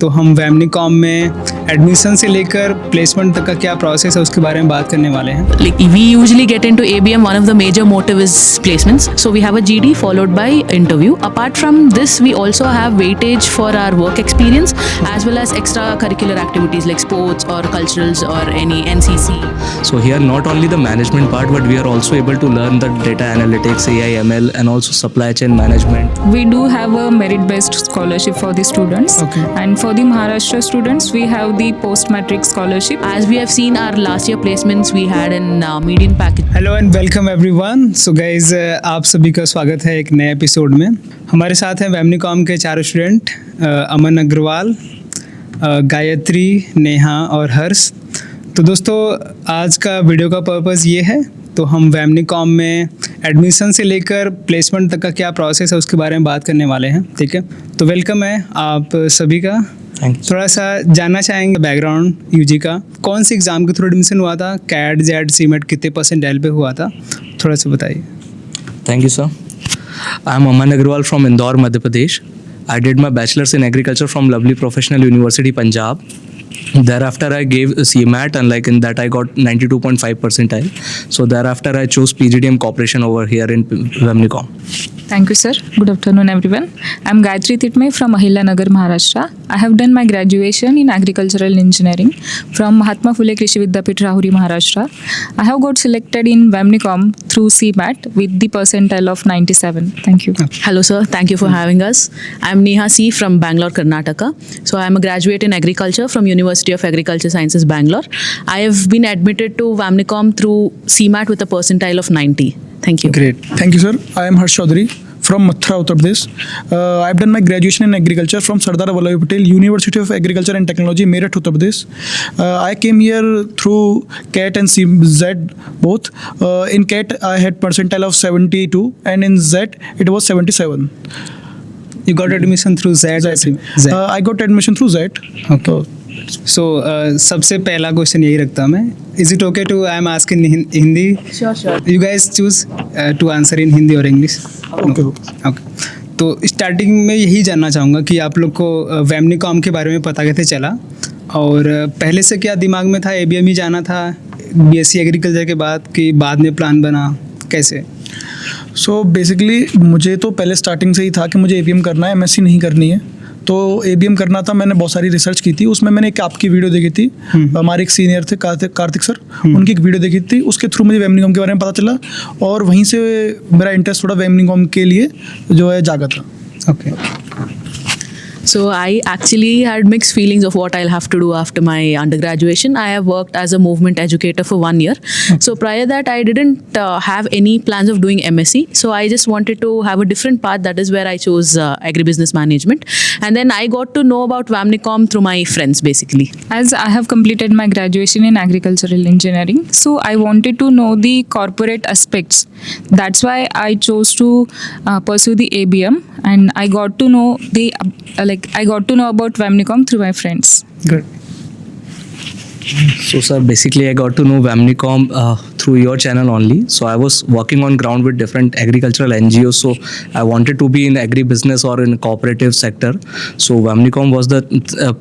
तो हम वैमनीकॉम में एडमिशन से लेकर प्लेसमेंट तक का क्या प्रोसेस है उसके बारे में बात करने वाले हैं। Like we usually get into ABM, one of the major motive is placements. So we have a GD followed by interview. Apart from this, we also have weightage for our work experience as well as extracurricular activities like sports or culturals or any NCC. So here not only the management part, but we are also able to learn the data analytics, AI, ML, and also supply chain management. We do have a merit-based scholarship for the students. Okay. And for the Maharashtra students, we have the post-matric scholarship. As we have seen our last year placements, we had an median package. Hello and welcome everyone. So guys आप सभी का स्वागत है एक नए episode में। हमारे साथ हैं वैमनीकॉम के चारों स्टूडेंट अमन अग्रवाल, गायत्री, नेहा और हर्ष। तो दोस्तों आज का वीडियो का पर्पस ये है, तो हम वैमनीकॉम में एडमिशन से लेकर प्लेसमेंट तक का क्या प्रोसेस है उसके बारे में बात करने वाले हैं। ठीक है, तो वेलकम है आप सभी का। Thank you. थोड़ा सा जानना चाहेंगे बैकग्राउंड यूजी का, कौन सी एग्ज़ाम के थ्रू एडमिशन हुआ था, कैट, जेड, सीमेट, कितने परसेंटाइल पे हुआ था, थोड़ा सा बताइए। Thank you, sir. I am Aman Agrawal from Indore, Madhya Pradesh. I did my bachelor's in agriculture from Lovely Professional University, Punjab. Thereafter, I gave CMAT, and like in that, I got 92.5 percentile. So thereafter, I chose PGDM Corporation over here in Vemnicom. Thank you, sir. Good afternoon, everyone. I'm Gayatri Titme from Mahila Nagar, Maharashtra. I have done my graduation in agricultural engineering from Mahatma Phule Krishi Vidyapith, Rahuri, Maharashtra. I have got selected in Vemnicom through CMAT with the percentile of 97. Thank you. Hello sir, thank you for having us. I'm Neha C from Bangalore, Karnataka. So I'm a graduate in agriculture from University of Agriculture Sciences, Bangalore. I have been admitted to Vemnicom through CMAT with a percentile of 90. Thank you. Great. Thank you, sir. I am Harsh Chaudhary from Mathura, Uttar Pradesh. I've done my graduation in agriculture from Sardar Vallabhbhai Patel University of Agriculture and Technology, Meerut, Uttar Pradesh. I came here through CAT and CZ both. In CAT, I had percentile of 72, and in Z, it was 77. You got admission through Z? I got admission through Z. Okay. सो सबसे पहला question यही रखता मैं, is it okay to I am asking in Hindi? Sure. You guys choose to answer in Hindi और English. Okay. Okay, तो starting में यही जानना चाहूँगा कि आप लोग को वैमनीकॉम के बारे में पता कैसे चला, और पहले से क्या दिमाग में था, ABM ही जाना था BSc एग्रीकल्चर के बाद, कि बाद में प्लान बना, कैसे? सो बेसिकली मुझे तो पहले स्टार्टिंग से ही था कि मुझे ABM करना है, MSc नहीं करनी है। तो ABM करना था, मैंने बहुत सारी रिसर्च की थी। उसमें मैंने एक आपकी वीडियो देखी थी, हमारे एक सीनियर थे कार्तिक सर, उनकी एक वीडियो देखी थी। उसके थ्रू मुझे वैमनीकॉम के बारे में पता चला, और वहीं से मेरा इंटरेस्ट थोड़ा वैमनीकॉम के लिए जो है जागा था। Okay. So I actually had mixed feelings of what I'll have to do after my undergraduation. I have worked as a movement educator for 1 year. So prior that, I didn't have any plans of doing MSc. So I just wanted to have a different path. That is where I chose agribusiness management. And then I got to know about Vemnicom through my friends, basically. As I have completed my graduation in agricultural engineering, so I wanted to know the corporate aspects. That's why I chose to pursue the ABM, and I got to know I got to know about Vemnicom through my friends. Good. So, sir, basically, I got to know Vemnicom through your channel only. So, I was working on ground with different agricultural NGOs. So, I wanted to be in agribusiness or in cooperative sector. So, Vemnicom was the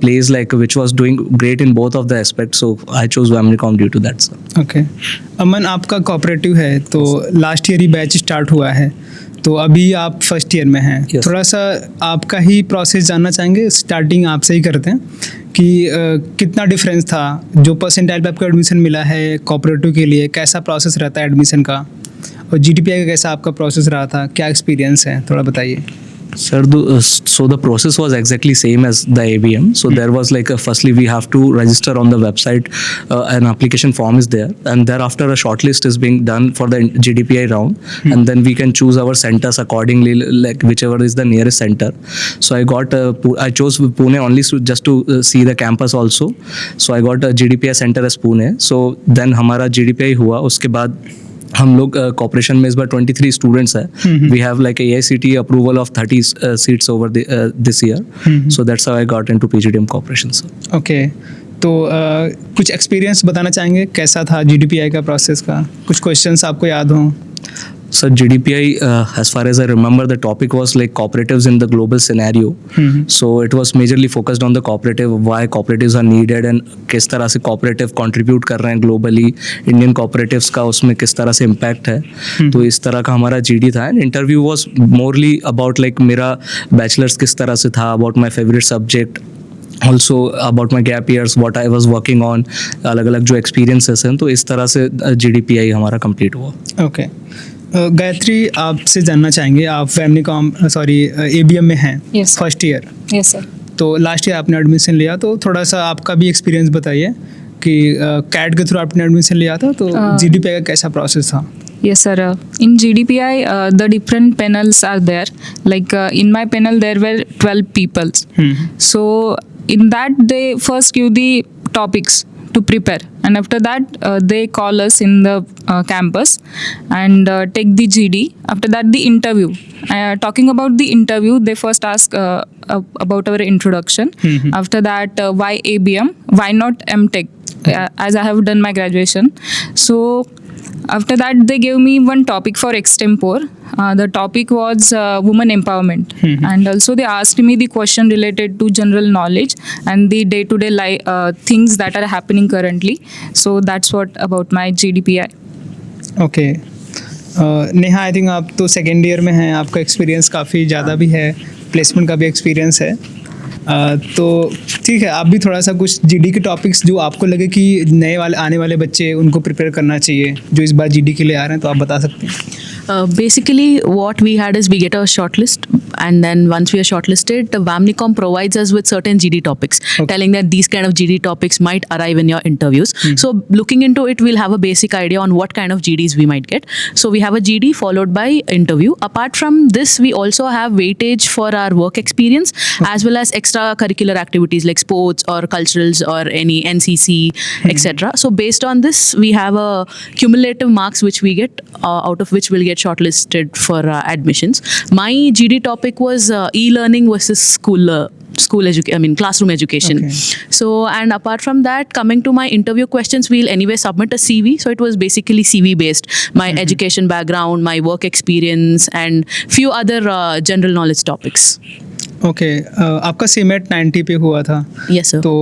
place like which was doing great in both of the aspects. So, I chose Vemnicom due to that, sir. Okay. Aman, आपका cooperative है, तो last year ही batch start हुआ है, तो अभी आप first year में हैं। Yes. थोड़ा सा आपका ही प्रोसेस जानना चाहेंगे, स्टार्टिंग आपसे ही करते हैं कि कितना डिफरेंस था, जो परसेंटाइल पे आपको एडमिशन मिला है कोऑपरेटिव के लिए, कैसा प्रोसेस रहता है एडमिशन का, और GTPI का कैसा आपका प्रोसेस रहा था, क्या एक्सपीरियंस है, थोड़ा बताइए। Sir, so the process was exactly same as the ABM. So there was like firstly we have to register on the website, an application form is there, and thereafter a shortlist is being done for the GDPI round, and then we can choose our centers accordingly, like whichever is the nearest center. So I chose Pune only just to see the campus also. So I got a GDPI center as Pune. So then हमारा GDPI हुआ, उसके बाद हम लोग corporation में इस बार 23 students हैं. We have like AICTE approval of 30 seats over this year, so that's how I got into PGDM corporation sir. Okay, तो कुछ एक्सपीरियंस बताना चाहेंगे कैसा था GDPI का प्रोसेस का, कुछ क्वेश्चंस आपको याद हों? So GDPI, as far as I remember, the topic was like cooperatives in the global scenario. So it was majorly focused on the cooperative, why cooperatives are needed and किस तरह से cooperative contribute कर रहे हैं globally, Indian cooperatives का उसमें किस तरह से impact है. तो इस तरह का हमारा GD था. And interview was morely about like मेरा bachelor's किस तरह से था, about my favorite subject, also about my gap years, what I was working on, अलग अलग जो experiences हैं. तो इस तरह से GDPI हमारा complete हुआ. ओके गायत्री, आपसे जानना चाहेंगे, आप वेमनीकॉम ABM में हैं Yes. First year, Yes, sir. तो लास्ट ईयर आपने एडमिशन लिया, तो थोड़ा सा आपका भी एक्सपीरियंस बताइए कि कैट के थ्रू आपने एडमिशन लिया था, तो GDPI का कैसा प्रोसेस था? Yes, sir. In GDPI, the different panels are there. Like in my panel, there were 12 people. So in that, they first give the topics to prepare, and after that, they call us in the campus and take the GD. After that, the interview. Talking about the interview, they first ask about our introduction. After that, why ABM? Why not MTech? As I have done my graduation. So after that, they gave me one topic for extempore. The topic was women empowerment, and also they asked me the question related to general knowledge and the day-to-day things that are happening currently. So that's what about my GDPI. Okay Neha, I think आप तो second year में हैं, आपका experience काफ़ी ज़्यादा भी है, placement का भी एक्सपीरियंस है, तो ठीक है, आप भी थोड़ा सा कुछ GD के टॉपिक्स जो आपको लगे कि नए वाले आने वाले बच्चे उनको प्रिपेयर करना चाहिए जो इस बार GD के लिए आ रहे हैं, तो आप बता सकते हैं. Basically, what we had is we get a shortlist, and then once we are shortlisted, Vamnicom provides us with certain GD topics, telling that these kind of GD topics might arrive in your interviews. So looking into it, we'll have a basic idea on what kind of GDs we might get. So we have a GD followed by interview. Apart from this, we also have weightage for our work experience as well as extracurricular activities like sports or culturals or any NCC, etc. So based on this, we have a cumulative marks which we get, out of which we'll get shortlisted for admissions. My GD topic was e-learning versus classroom education. Okay. So, and apart from that, coming to my interview questions, we'll anyway submit a CV. So it was basically CV based, my education background, my work experience, and few other general knowledge topics. Okay आपका CMAT 90 पे हुआ था. Yes, sir. तो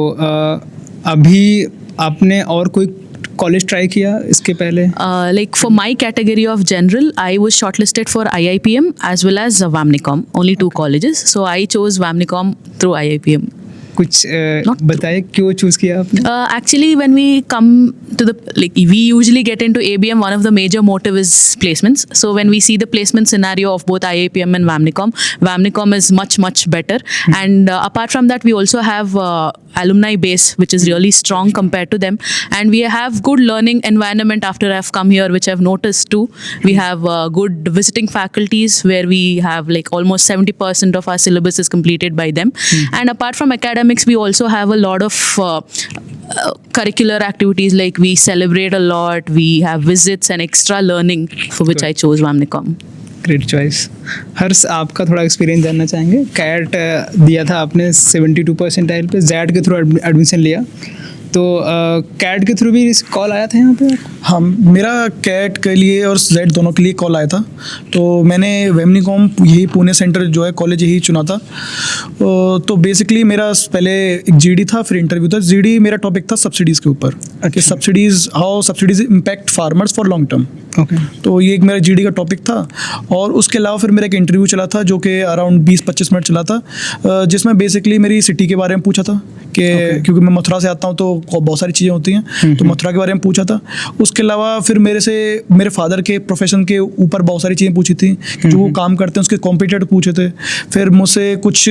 अभी आपने और कोई college try किया इसके पहले? Like for my category of general, I was shortlisted for IIPM as well as Vamnicom, only two colleges. So I chose Vamnicom through IIPM. कुछ Not बताइए क्यों चूज किया आपने? Actually, when we come to we usually get into ABM, one of the major motive is placements. So when we see the placement scenario of both IIPM and Vamnicom is much better. And apart from that, we also have alumni base, which is really strong compared to them. And we have good learning environment after I've come here, which I've noticed too. We have good visiting faculties where we have like almost 70% of our syllabus is completed by them. And apart from academics, we also have a lot of curricular activities, like we celebrate a lot, we have visits and extra learning, for which I chose Vamnicom. Great choice. Harsh, आपका थोड़ा experience जानना चाहेंगे. Cat दिया था आपने 72 percentile पे, Z के through admission लिया, तो कैट के थ्रू भी कॉल आया था यहाँ पे? हाँ, मेरा कैट के लिए और जेड दोनों के लिए कॉल आया था, तो मैंने वेमनीकॉम यही पुणे सेंटर जो है कॉलेज यही चुना था. तो बेसिकली मेरा पहले एक GD था, फिर इंटरव्यू था. GD मेरा टॉपिक था सब्सिडीज़ के ऊपर, कि subsidies, how subsidies impact farmers for long term. Okay. तो ये एक मेरा GD का टॉपिक था. और उसके अलावा फिर मेरा एक इंटरव्यू चला था जो कि अराउंड 20-25 मिनट चला था, जिसमें बेसिकली मेरी सिटी के बारे में पूछा था कि क्योंकि मैं मथुरा से आता हूँ तो बहुत सारी चीज़ें होती हैं, तो मथुरा के बारे में पूछा था. उसके अलावा फिर मेरे फादर के प्रोफेशन के ऊपर बहुत सारी चीज़ें पूछी थी, जो वो काम करते हैं उसके कॉम्पिटेटर पूछे थे. फिर मुझसे कुछ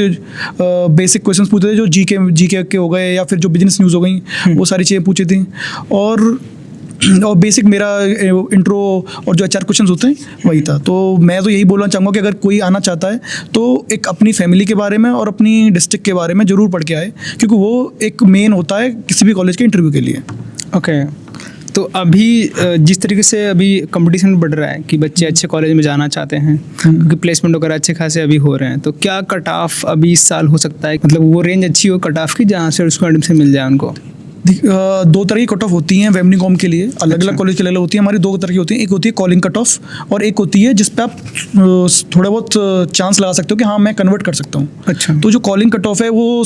बेसिक क्वेश्चन पूछे थे जो जीके के हो गए, या फिर जो बिजनेस न्यूज़ हो गई, वो सारी चीज़ें पूछी थी. और बेसिक मेरा इंट्रो और जो HR क्वेश्चंस होते हैं वही था. तो मैं तो यही बोलना चाहूँगा कि अगर कोई आना चाहता है तो एक अपनी फैमिली के बारे में और अपनी डिस्ट्रिक्ट के बारे में ज़रूर पढ़ के आए, क्योंकि वो एक मेन होता है किसी भी कॉलेज के इंटरव्यू के लिए. ओके. तो अभी जिस तरीके से अभी कंपटीशन बढ़ रहा है कि बच्चे अच्छे कॉलेज में जाना चाहते हैं, क्योंकि प्लेसमेंट वगैरह अच्छे खासे अभी हो रहे हैं, तो क्या कट ऑफ अभी इस साल हो सकता है, मतलब वो रेंज अच्छी हो कट ऑफ की जहाँ से उसको एडमिशन मिल जाए उनको? दो तरह की कट ऑफ होती हैं वेमनीकॉम के लिए, अलग अलग कॉलेज के लिए अलग होती है। हमारी दो तरह की होती हैं, एक होती है कॉलिंग कट ऑफ और एक होती है जिस पे आप थोड़ा बहुत चांस लगा सकते हो कि हाँ मैं कन्वर्ट कर सकता हूँ। अच्छा। तो जो कॉलिंग कट ऑफ है वो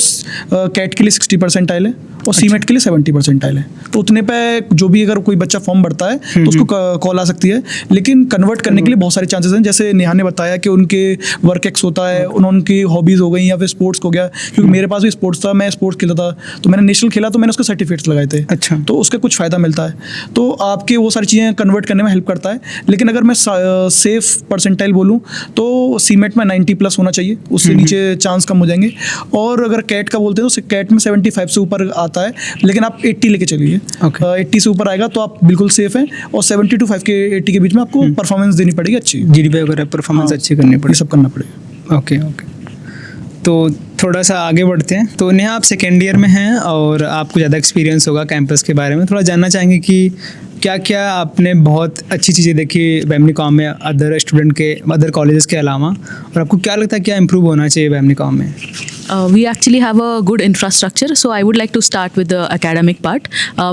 कैट के लिए 60 परसेंटाइल है और सीमेट के लिए 70 परसेंटाइल है। तो उतने पे जो भी अगर कोई बच्चा फॉर्म भरता है तो उसको कॉल आ सकती है। लेकिन कन्वर्ट करने के लिए बहुत सारे चांसेस हैं, जैसे नेहा ने बताया कि उनके वर्क एक्स होता है, उनकी हॉबीज़ हो गई या फिर स्पोर्ट्स हो गया, क्योंकि मेरे पास भी स्पोर्ट्स था, मैं स्पोर्ट्स खेला था, तो मैंने नेशनल खेला तो मैंने उसके सर्टिफिकेट्स लगाए थे। अच्छा। तो उसका कुछ फ़ायदा मिलता है, तो आपके वो सारी चीज़ें कन्वर्ट करने में हेल्प करता है। लेकिन अगर मैं सेफ परसेंटाइल बोलूँ तो सीमेट में 90+ होना चाहिए, उससे नीचे चांस कम हो जाएंगे। और अगर कैट का बोलते हैं तो कैट में 75 से ऊपर आता है, लेकिन आप 80 लेके चलिए। 80 से ऊपर आएगा तो आप बिल्कुल सेफ हैं, और 70 to 5 के 80 के बीच में आपको परफॉर्मेंस देनी पड़ेगी अच्छी, जीडीपी वगैरह परफॉर्मेंस अच्छी करनी ये पड़ेगी। सब करना पड़ेगा। ओके। तो थोड़ा सा आगे बढ़ते हैं। तो नेहा, आप सेकेंड ईयर में हैं और आपको ज़्यादा एक्सपीरियंस होगा कैंपस के बारे में, थोड़ा जानना चाहेंगे कि क्या क्या आपने बहुत अच्छी चीज़ें देखी वेमनीकॉम में अदर कॉलेजेस के अलावा, और आपको क्या लगता है क्या इम्प्रूव होना चाहिए वेमनीकॉम में? We actually have a good infrastructure, so I would like to start with the academic part.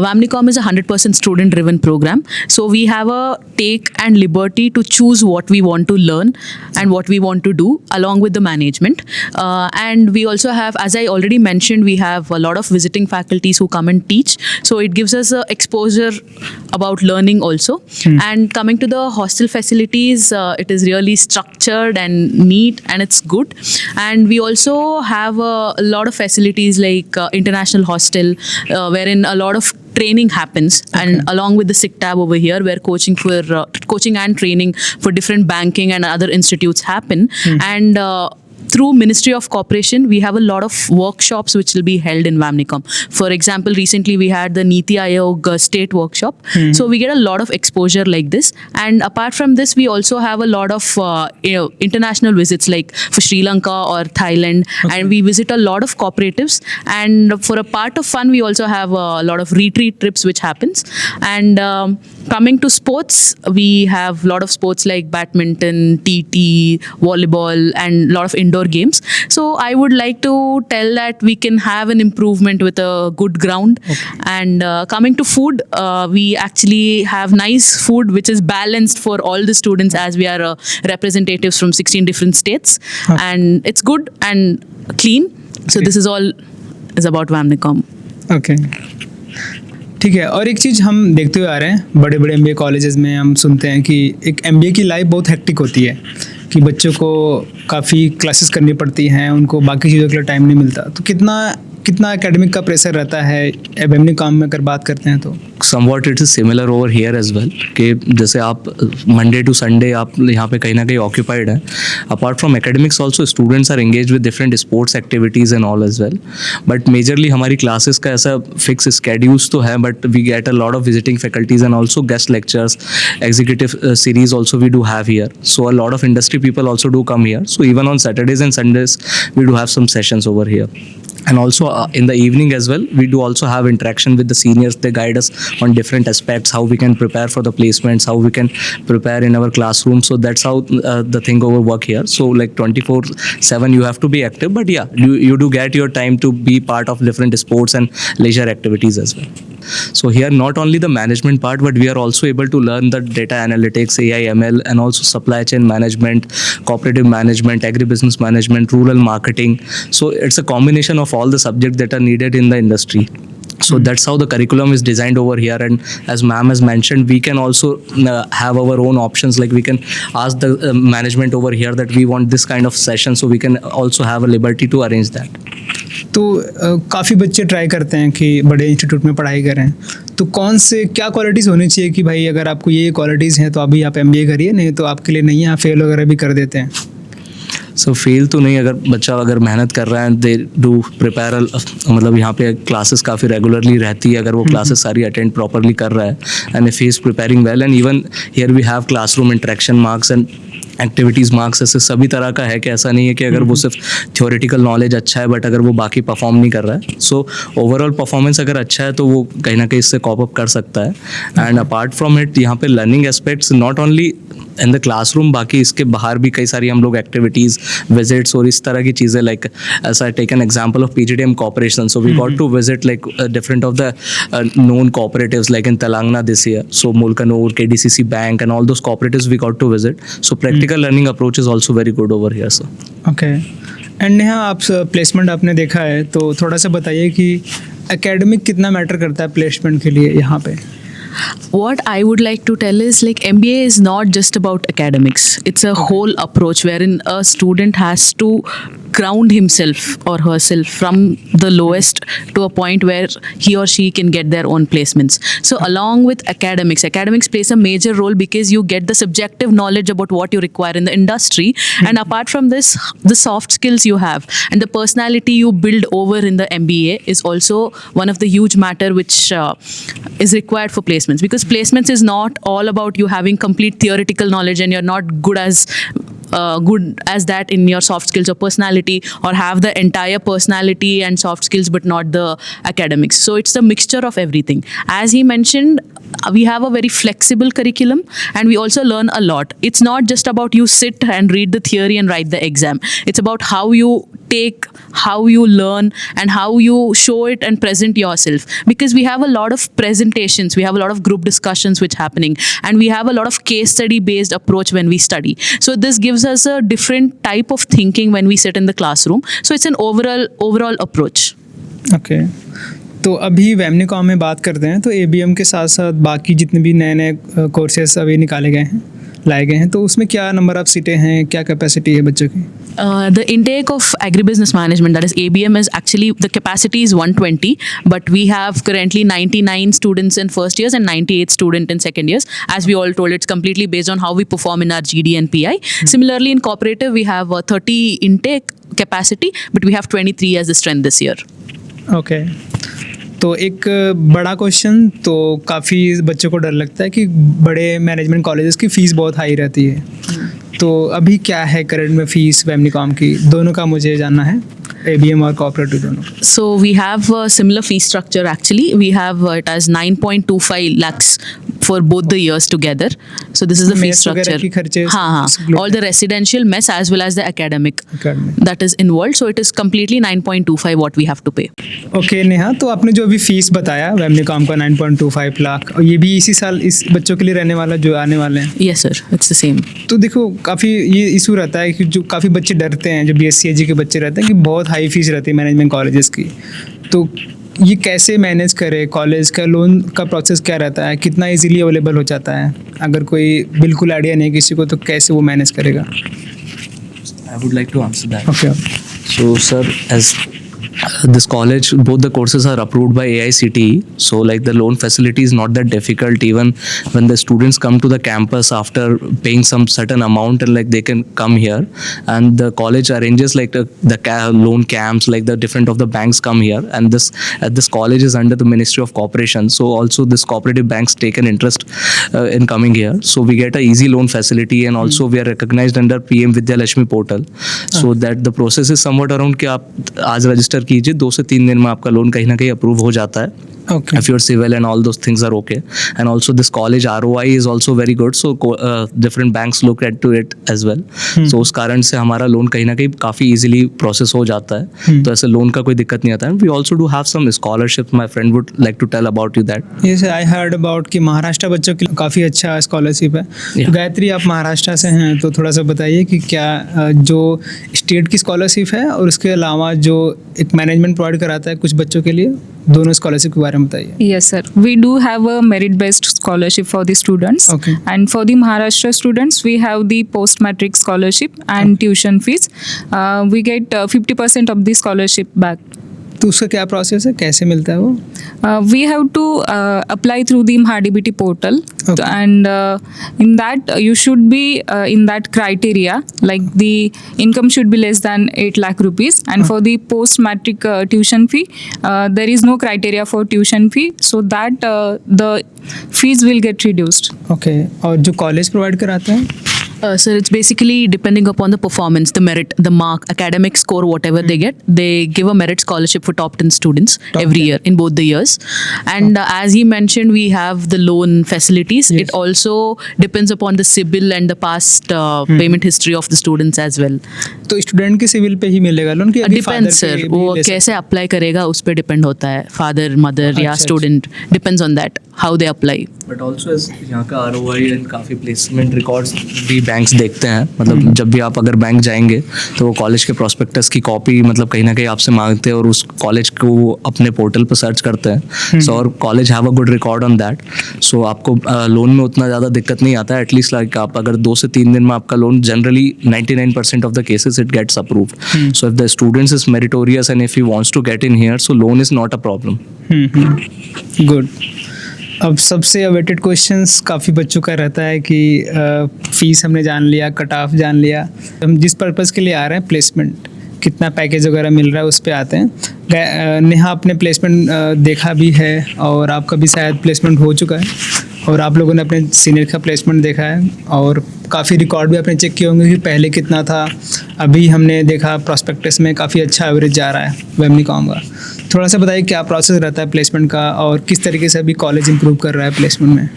Vamnicom is a 100% student-driven program, so we have a take and liberty to choose what we want to learn and what we want to do along with the management. And we also have, as I already mentioned, we have a lot of visiting faculties who come and teach, so it gives us exposure about learning also. And coming to the hostel facilities, it is really structured and neat and it's good. And we also have a lot of facilities like international hostel, wherein a lot of training happens, and along with the SICTAB over here, where coaching and training for different banking and other institutes happen. And through Ministry of Corporation, we have a lot of workshops which will be held in Vamnicom. For example, recently we had the Niti Aayog state workshop. So we get a lot of exposure like this. And apart from this, we also have a lot of international visits, like for Sri Lanka or Thailand. And we visit a lot of cooperatives. And for a part of fun, we also have a lot of retreat trips which happens. And coming to sports, we have a lot of sports like badminton, TT, volleyball, and a lot of indoor games. So I would like to tell that we can have an improvement with a good ground. And coming to food, we actually have nice food which is balanced for all the students, as we are representatives from 16 different states. And it's good and clean. So this is all is about Vamnicom. Okay, ठीक है। और एक चीज़ हम देखते हुए आ रहे हैं, बड़े बड़े MBA कॉलेजेस में हम सुनते हैं कि एक MBA की लाइफ बहुत हेक्टिक होती है, कि बच्चों को काफ़ी क्लासेस करनी पड़ती हैं, उनको बाकी चीज़ों के लिए टाइम नहीं मिलता। तो कितना एकेडमिक का प्रेशर रहता है वेमनीकॉम में अगर बात करते हैं तो? Somewhat it is similar over here as well, कि जैसे आप मंडे टू संडे आप यहाँ पे कहीं ना कहीं ऑक्यूपाइड हैं। Apart from academics also students are engage with different sports activities and all as well. But majorly हमारी क्लासेस का ऐसा फिक्स स्केड्यूल्स तो है, but we get a lot of visiting faculties and also guest lectures, executive series also we do have here. So a lot of industry people also do come here. So even on Saturdays and Sundays we do have some sessions over here. And also in the evening as well, we do also have interaction with the seniors. They guide us on different aspects, how we can prepare for the placements, how we can prepare in our classroom. So that's how the thing over work here. So like 24/7 you have to be active, but yeah, you do get your time to be part of different sports and leisure activities as well. So here not only the management part, but we are also able to learn the data analytics, AI, ML, and also supply chain management, cooperative management, agribusiness management, rural marketing. So it's a combination of all the subjects that are needed in the industry. So that's how the curriculum is designed over here. And as ma'am has mentioned, we can also have our own options. Like we can ask the management over here that we want this kind of session, so we can also have a liberty to arrange that. तो काफ़ी बच्चे try करते हैं कि बड़े institute में पढ़ाई करें, तो क्या क्वालिटीज़ होनी चाहिए कि भाई अगर आपको ये क्वालिटीज़ हैं तो अभी आप MBA करिए, नहीं तो आपके लिए नहीं है, आप फेल वगैरह भी कर देते हैं? सो फेल तो नहीं, अगर बच्चा अगर मेहनत कर रहा है, दे डू प्रिपेयर, मतलब यहाँ पे क्लासेस काफ़ी रेगुलरली रहती है, अगर वो क्लासेस सारी अटेंड प्रॉपरली कर रहा है, and if he is preparing well, and even here we have classroom interaction marks and activities marks, ऐसे सभी तरह का है कि ऐसा नहीं है कि अगर वो सिर्फ थ्योरेटिकल नॉलेज अच्छा है बट अगर वो बाकी परफॉर्म नहीं कर रहा है। सो ओवरऑल परफॉर्मेंस अगर अच्छा है तो वो कहीं ना कहीं इससे कॉप अप कर सकता है। एंड अपार्ट फ्रॉम इट, यहाँ पे learning aspects not only in the classroom, बाकी इसके बाहर भी कई सारी हम लोग एक्टिविटीज़, विजिट्स और इस तरह की चीज़ें, like as I take an example of PGDM corporation, so we got to visit like different of the known cooperatives like in Telangana this year. So Mulkanur, KDCC Bank and all those cooperatives we got to visit. So practical learning approach is also very good over here, sir. Okay. And Neha, आप placement आपने देखा है, तो थोड़ा सा बताइए कि academic कितना मैटर करता है प्लेसमेंट के लिए यहाँ पे। What I would like to tell is like MBA is not just about academics. It's a whole approach wherein a student has to ground himself or herself from the lowest to a point where he or she can get their own placements. So along with academics plays a major role because you get the subjective knowledge about what you require in the industry. And apart from this, the soft skills you have and the personality you build over in the MBA is also one of the huge matter which is required for placements, because placements is not all about you having complete theoretical knowledge and you're not good as that in your soft skills or personality, or have the entire personality and soft skills but not the academics. So it's a mixture of everything. As he mentioned, we have a very flexible curriculum and we also learn a lot. It's not just about you sit and read the theory and write the exam. It's about how you take, how you learn and how you show it and present yourself, because we have a lot of presentations, we have a lot of group discussions which happening, and we have a lot of case study based approach when we study. So this gives us a different type of thinking when we sit in the classroom. So it's an overall approach. Okay. तो अभी वेमनिकॉम में बात करते हैं, तो ABM के साथ साथ बाकी जितने भी नए नए कोर्सेस अभी निकाले गए हैं, लाए गए हैं, तो उसमें क्या नंबर ऑफ सीटें हैं, क्या कैपेसिटी है बच्चों की? The intake of agribusiness management, that is ABM, is actually the capacity is 120, but we have currently 99 students in first years and 98 students in second years. As we all told, it's completely based on how we perform in our GD and PI. Similarly, in cooperative, we have 30 intake capacity, but we have 23 as the strength this year. Okay. तो एक बड़ा question, तो काफ़ी बच्चों को डर लगता है कि बड़े मैनेजमेंट कॉलेजेस की फ़ीस बहुत हाई रहती है, तो अभी क्या है करंट में फ़ीस वेमनिकॉम की? दोनों का मुझे जानना है, ABM और कोऑपरेटिव दोनों। So we have a similar fee structure actually. We have it as 9.25 lakhs for both the years together. So this is the fee Mess वगैरह structure. की खर्चे हाँ, include all the residential mess as well as the academic Academic. that is involved. So it is completely 9.25 what we have to pay. Okay Neha, तो आपने जो अभी fees बताया वेमनिकॉम का 9.25 लाख, और ये भी इसी साल इस बच्चों के लिए रहने वाला जो आने वाले हैं? Yes sir, it's the same. तो देखो, काफ़ी ये इशू रहता है कि जो काफ़ी बच्चे डरते हैं, जो BSc के बच्चे रहते हैं कि बहुत हाई फीस रहती है मैनेजमेंट कॉलेजेस की, तो ये कैसे मैनेज करे? कॉलेज का लोन का प्रोसेस क्या रहता है, कितना इजीली अवेलेबल हो जाता है? अगर कोई बिल्कुल आइडिया नहीं किसी को, तो कैसे वो मैनेज करेगा? I would like to answer that. Okay. So, sir, as this college, both the courses are approved by AICTE, so like the loan facility is not that difficult. Even when the students come to the campus after paying some certain amount, and like they can come here, and the college arranges like loan camps, like the different of the banks come here, and this college is under the Ministry of Cooperation, so also this cooperative banks take an interest in coming here, so we get a easy loan facility, and also we are recognized under PM Vidya Lakshmi portal, so that the process is somewhat around कि आप आज register कीजिए, 2 से 3 दिन में आपका loan कहीं ना कहीं अप्रूव हो जाता है. Okay. If you're civil and all those things are okay, and also this college ROI is also very good, so different banks look into it as well. So उस कारण से हमारा लोन कहीं ना कहीं काफ़ी easily process हो जाता है, तो ऐसे लोन का कोई दिक्कत नहीं आता है. We also do have some scholarships. My friend would like to tell about you that. Yes, I heard about कि महाराष्ट्र बच्चों के लिए काफ़ी अच्छा स्कॉलरशिप है. Yeah. गायत्री, आप महाराष्ट्र से हैं, तो थोड़ा सा बताइए कि क्या जो स्टेट की स्कॉलरशिप है और उसके अलावा जो एक मैनेजमेंट प्रोवाइड कराता है कुछ बच्चों के लिए, दोनों स्कॉलरशिप के बारे में बताइए. Yes, sir. We do have a merit-based scholarship for the students. Okay. And for the Maharashtra students, we have the post-matric scholarship and tuition fees. We get 50% of the scholarship back. तो उसका क्या process है, कैसे मिलता है वो? We have to apply through the MHADBT portal. Okay. And in that, you should be in that criteria, like the income should be less than 8 lakh rupees. And for the post-matric tuition fee, there is no criteria for tuition fee, so that the fees will get reduced. Okay. और जो college provide कराता है? Sir, it's basically depending upon the performance, the merit, the mark, academic score, whatever they get. They give a merit scholarship for top 10 students every 10. year in both the years. And as he mentioned, we have the loan facilities. Yes. It also depends upon the CIBIL and the past payment history of the students as well. तो student के civil पे ही मिलेगा loan कि अभी father depends के sir, भी वो ले सकते कैसे अप्लाई करेगा उस पर डिपेंड होता है, फादर मदर या अच्छा, student, depends on that how they apply. But also यहाँ का ROI एंड काफ़ी प्लेसमेंट रिकॉर्ड्स भी बैंक्स देखते हैं. मतलब जब भी आप अगर बैंक जाएंगे तो वो कॉलेज के प्रॉस्पेक्टस की कॉपी मतलब कहीं ना कहीं आपसे मांगते हैं और उस कॉलेज को वो अपने पोर्टल पर सर्च करते हैं. So our college have a good record on that. So आपको लोन में उतना ज़्यादा दिक्कत नहीं आता है. एटलीस्ट लाइक आप अगर 2 से 3 दिन में आपका loan generally 99% of the cases it gets approved. So if the students is meritorious and if he wants to get in here so loan is not a problem. Good. अब सबसे awaited questions काफ़ी बच्चों का रहता है कि fees हमने जान लिया, कट ऑफ जान लिया, हम जिस पर्पज़ के लिए आ रहे हैं प्लेसमेंट, कितना पैकेज वगैरह मिल रहा है उस पे आते हैं. नेहा आपने प्लेसमेंट देखा भी है और आपका भी शायद प्लेसमेंट हो चुका है और आप लोगों ने अपने सीनियर का प्लेसमेंट देखा है और काफ़ी रिकॉर्ड भी आपने चेक किए होंगे कि पहले कितना था. अभी हमने देखा प्रॉस्पेक्टस में काफ़ी अच्छा एवरेज जा रहा है वेमनीकॉम का. थोड़ा सा बताइए क्या प्रोसेस रहता है प्लेसमेंट का और किस तरीके से अभी कॉलेज इंप्रूव कर रहा है प्लेसमेंट में.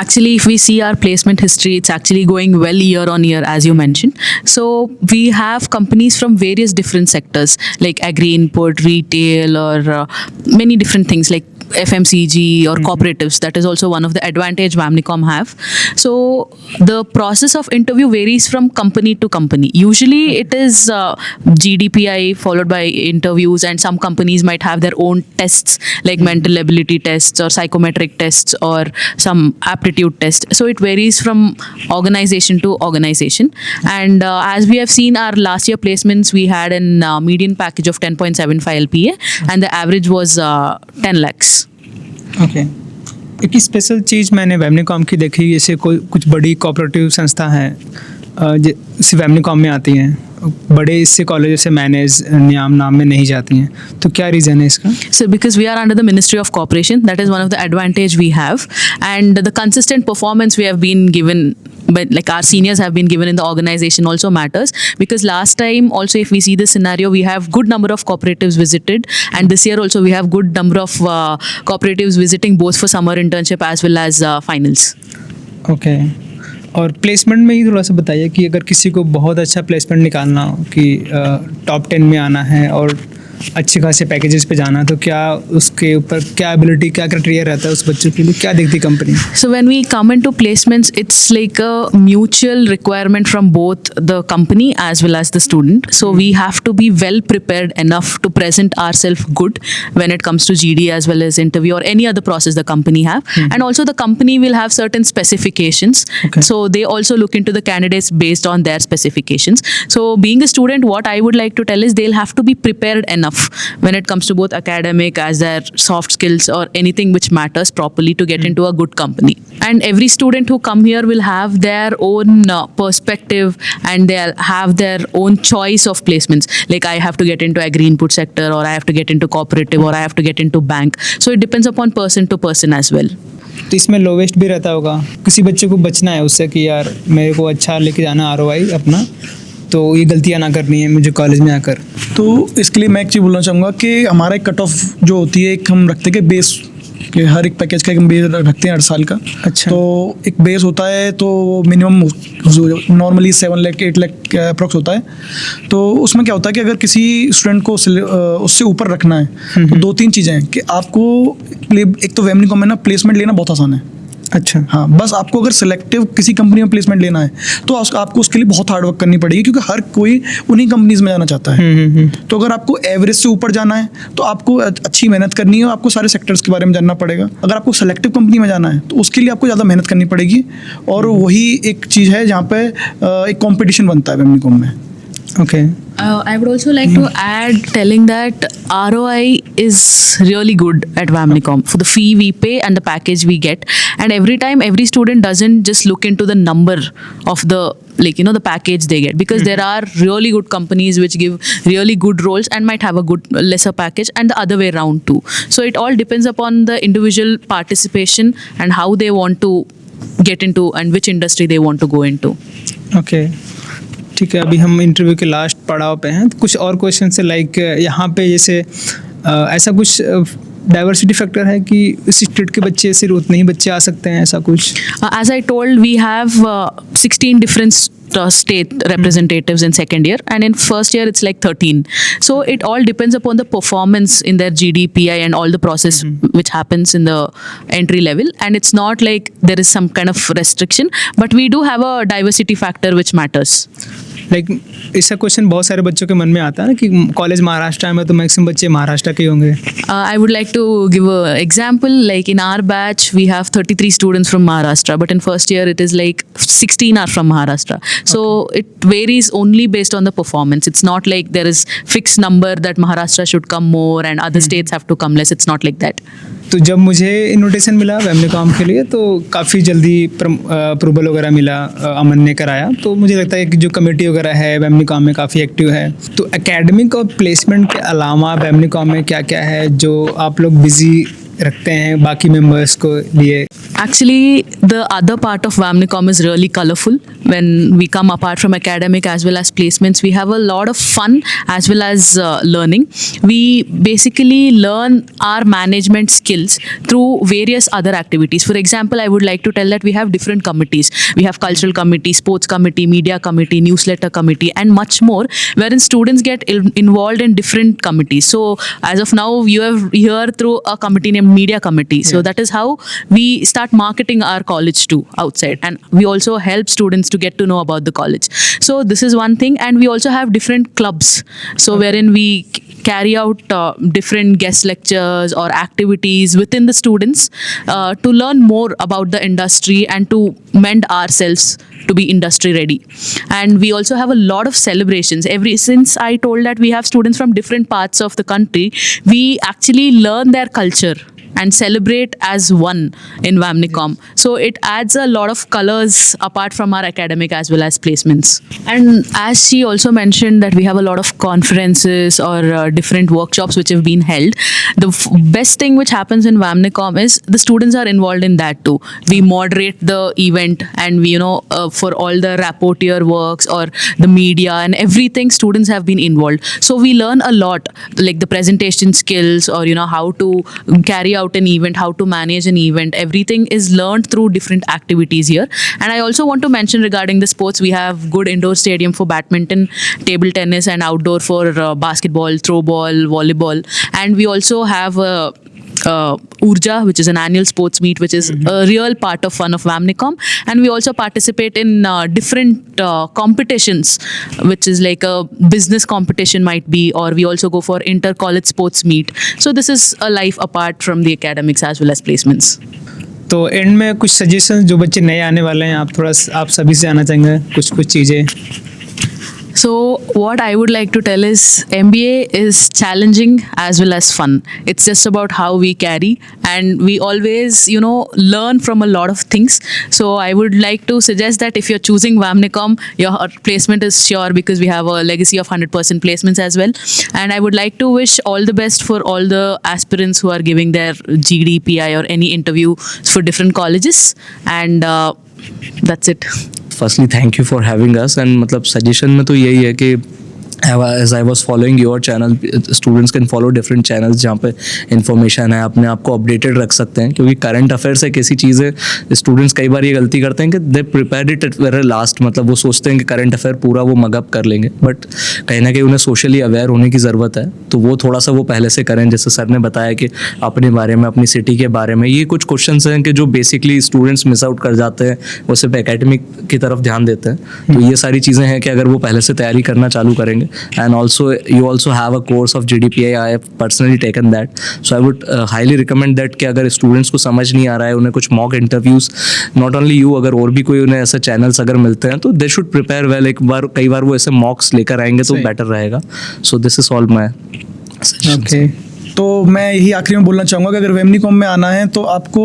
Actually, if we see our placement history, it's actually going well year on year, as you mentioned. So we have companies from various different sectors like agri input, retail, or many different things like FMCG or cooperatives. That is also one of the advantage Vamnicom have. So the process of interview varies from company to company. Usually it is GDPI followed by interviews, and some companies might have their own tests like mental ability tests or psychometric tests or some aptitude test. So it varies from organization to organization. And as we have seen our last year placements, we had a median package of 10.75 LPA and the average was 10 lakhs. Okay. एक special चीज़ मैंने वेमनीकॉम की देखी, जैसे कोई कुछ बड़ी cooperative संस्था हैं जैसे वेमनीकॉम में आती हैं, बड़े इससे कॉलेज से मैनेज नाम में नहीं जाती हैं, तो क्या रीज़न है इसका? So because we are under the Ministry of Cooperation, that is one of the advantage we have, and the consistent performance we have been given, but like our seniors have been given in the organization also matters, because last time also if we see the scenario, we have good number of cooperatives visited, and this year also we have good number of cooperatives visiting both for summer internship as well as finals. Okay. और placement में ही थोड़ा सा बताइए कि अगर किसी को बहुत अच्छा प्लेसमेंट निकालना हो कि टॉप 10 में आना है और अच्छे खासे पैकेजेस पे जाना, तो क्या उसके ऊपर क्या एबिलिटी, क्या क्राइटेरिया रहता है उस बच्चों के लिए, क्या देखती company? So when we come into placements, it's like a mutual requirement from both the company as well as the student. So we have to be well prepared enough to present ourselves good when it comes to GD as well as interview or any other process the company have. And also the company will have certain specifications. Okay. So they also look into the candidates based on their specifications. So being a student, what I would like to tell is they'll have to be prepared enough when it comes to both academic as their soft skills or anything which matters properly to get into a good company. And every student who come here will have their own perspective and they'll have their own choice of placements. Like I have to get into agri input sector, or I have to get into cooperative, or I have to get into bank. So it depends upon person to person as well. तो इसमें lowest भी रहता होगा, किसी बच्चे को बचना है उससे कि यार मेरे को अच्छा लेके जाना ROI अपना, तो ये गलतियाँ ना करनी है मुझे कॉलेज में आकर. तो इसके लिए मैं एक चीज़ बोलना चाहूँगा कि हमारा एक कट ऑफ जो होती है, एक हम रखते हैं कि बेस, कि हर एक पैकेज का एक हम बेस रखते हैं हर साल का. अच्छा. तो एक बेस होता है, तो minimum normally 7 lakh 8 lakh approx होता है. तो उसमें क्या होता है कि अगर किसी स्टूडेंट को उससे ऊपर रखना है तो 2-3 चीज़ें हैं कि आपको एक तो वेमनीकॉम में ना प्लेसमेंट लेना बहुत आसान है. अच्छा. हाँ, बस आपको अगर सिलेक्टिव किसी कंपनी में प्लेसमेंट लेना है तो आपको उसके लिए बहुत हार्ड वर्क करनी पड़ेगी, क्योंकि हर कोई उन्हीं कंपनीज में जाना चाहता है. तो अगर आपको एवरेज से ऊपर जाना है तो आपको अच्छी मेहनत करनी है और आपको सारे सेक्टर्स के बारे में जानना पड़ेगा. अगर आपको सेलेक्टिव कंपनी में जाना है तो उसके लिए आपको ज़्यादा मेहनत करनी पड़ेगी, और वही एक चीज़ है जहाँ पे एक कॉम्पिटिशन बनता है वेमनीकॉम में. Okay. I would also like to add telling that ROI is really good at Vamnicom for the fee we pay and the package we get. And every time, every student doesn't just look into the number of the the package they get, because there are really good companies which give really good roles and might have a good lesser package, and the other way around too. So it all depends upon the individual participation and how they want to get into and which industry they want to go into. Okay ठीक है, अभी हम interview के last पड़ाव पे हैं। तो कुछ और क्वेश्चन से लाइक यहाँ पे जैसे ऐसा कुछ डाइवर्सिटी फैक्टर है कि इस स्टेट के बच्चे सिर्फ उतने ही बच्चे आ सकते हैं, ऐसा कुछ? As I told, we have 16 different state representatives in second year, and in first year it's like 13. So it all depends upon the performance in their GDPI and all the process which happens in the entry level, and it's not like there is some kind of restriction, but we do have a diversity factor which matters. Like ऐसा question बहुत सारे बच्चों के मन में आता है ना कि कॉलेज महाराष्ट्र में तो मैक्सिमम बच्चे महाराष्ट्र के ही होंगे। I would like to give an example. Like in our batch, we have 33 students from Maharashtra, but in first year it is like 16 are from Maharashtra. So it varies only based on the performance. It's not like there is fixed number that Maharashtra should come more and other states have to come less. It's not like that. तो जब मुझे invitation मिला वेमनिकॉम के लिए तो काफ़ी जल्दी approval वगैरह मिला, अमन ने कराया। तो मुझे लगता है कि जो कमेटी वगैरह है वेमनिकॉम में काफ़ी एक्टिव है। तो एकेडमिक और प्लेसमेंट के अलावा वेमनिकॉम में क्या क्या है जो आप लोग बिजी रखते हैं बाकी मेंबर्स को लिए? Actually, the other part of Vamnicom is really colorful. When we come apart from academic as well as placements, we have a lot of fun as well as learning. We basically learn our management skills through various other activities. For example, I would like to tell that we have different committees. We have cultural committee, sports committee, media committee, newsletter committee, and much more, wherein students get involved in different committees. So as of now, you have here through a committee named media committee. So that is how we start marketing our college too outside, and we also help students to get to know about the college. So this is one thing, and we also have different clubs, so wherein we carry out different guest lectures or activities within the students to learn more about the industry and to mend ourselves to be industry ready. And we also have a lot of celebrations. Since I told that we have students from different parts of the country, we actually learn their culture and celebrate as one in Vamnicom. So it adds a lot of colors apart from our academic as well as placements. And as she also mentioned that we have a lot of conferences or different workshops which have been held. The best thing which happens in Vamnicom is the students are involved in that too. We moderate the event, and we, for all the rapporteur works or the media and everything, students have been involved. So we learn a lot, like the presentation skills or, how to carry out an event, how to manage an event. Everything is learned through different activities here. And I also want to mention regarding the sports, we have good indoor stadium for badminton, table tennis, and outdoor for basketball, throw ball, volleyball. And we also have Urja, which is an annual sports meet, which is a real part of fun of Vamnicom. And we also participate in different competitions, which is like a business competition might be, or we also go for inter-college sports meet. So this is a life apart from the academics as well as placements. तो and में कुछ suggestion जो बच्चे नए आने वाले हैं, आप सभी से आना चाहेंगे कुछ चीज़ें? So what I would like to tell is MBA is challenging as well as fun. It's just about how we carry, and we always, learn from a lot of things. So I would like to suggest that if you're choosing Vamnicom, your placement is sure because we have a legacy of 100% placements as well. And I would like to wish all the best for all the aspirants who are giving their GDPI or any interview for different colleges. And that's it. Firstly, thank you for having us. And मतलब suggestion में तो यही है कि as I was following your channel, students can follow different channels जहाँ पे information है, अपने आप को updated रख सकते हैं, क्योंकि current affairs एक ऐसी चीज़ है, students कई बार ये गलती करते हैं कि they prepared it at very last, मतलब वो सोचते हैं कि current affair पूरा वो mug up कर लेंगे, but कहीं ना कहीं उन्हें socially aware होने की ज़रूरत है, तो वो थोड़ा सा वो पहले से करें। जैसे सर ने बताया कि अपने बारे में, अपनी सिटी के बारे में, ये कुछ क्वेश्चंस हैं कि जो बेसिकली स्टूडेंट्स मिस आउट कर जाते हैं, वो सिर्फ एकेडमिक की तरफ ध्यान देते हैं। तो ये सारी चीज़ें हैं कि अगर वो पहले से तैयारी करना चालू करेंगे। And also you also have a course of GDPI. I have personally taken that, so I would highly recommend that कि अगर स्टूडेंट्स को समझ नहीं आ रहा है, उन्हें कुछ mock interviews, not only you, अगर और भी कोई उन्हें ऐसे चैनल्स अगर मिलते हैं तो दे शुड प्रिपेयर वेल। कई बार वो ऐसे मॉक्स लेकर आएंगे तो बेटर रहेगा। So this is all my suggestions. Okay, तो मैं यही आखिरी में बोलना चाहूँगा कि अगर वेमनीकॉम में आना है तो आपको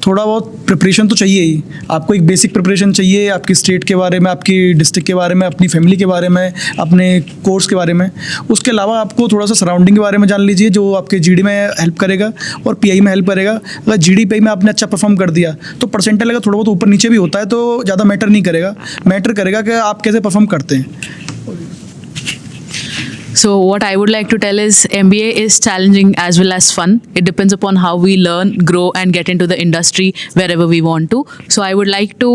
थोड़ा बहुत प्रिपरेशन तो चाहिए ही। आपको एक बेसिक प्रिपरेशन चाहिए आपकी स्टेट के बारे में, आपकी डिस्ट्रिक्ट के बारे में, अपनी फैमिली के बारे में, अपने कोर्स के बारे में। उसके अलावा आपको थोड़ा सा सराउंडिंग के बारे में जान लीजिए जो आपके जीडी में हेल्प करेगा और पीआई में हेल्प करेगा। अगर जीडी पीआई में आपने अच्छा परफॉर्म कर दिया तो परसेंटाइल अगर थोड़ा बहुत ऊपर नीचे भी होता है तो ज़्यादा मैटर नहीं करेगा, मैटर करेगा कि आप कैसे परफॉर्म करते हैं। So what I would like to tell is MBA is challenging as well as fun. It depends upon how we learn, grow and get into the industry wherever we want to. So I would like to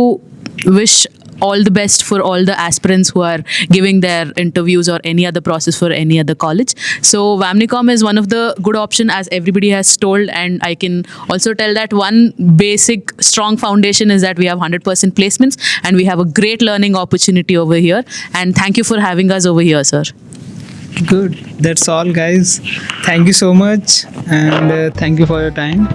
wish all the best for all the aspirants who are giving their interviews or any other process for any other college. So Vamnicom is one of the good option as everybody has told, and I can also tell that one basic strong foundation is that we have 100% placements and we have a great learning opportunity over here. And thank you for having us over here, sir. Good. That's all, guys. Thank you so much, and thank you for your time.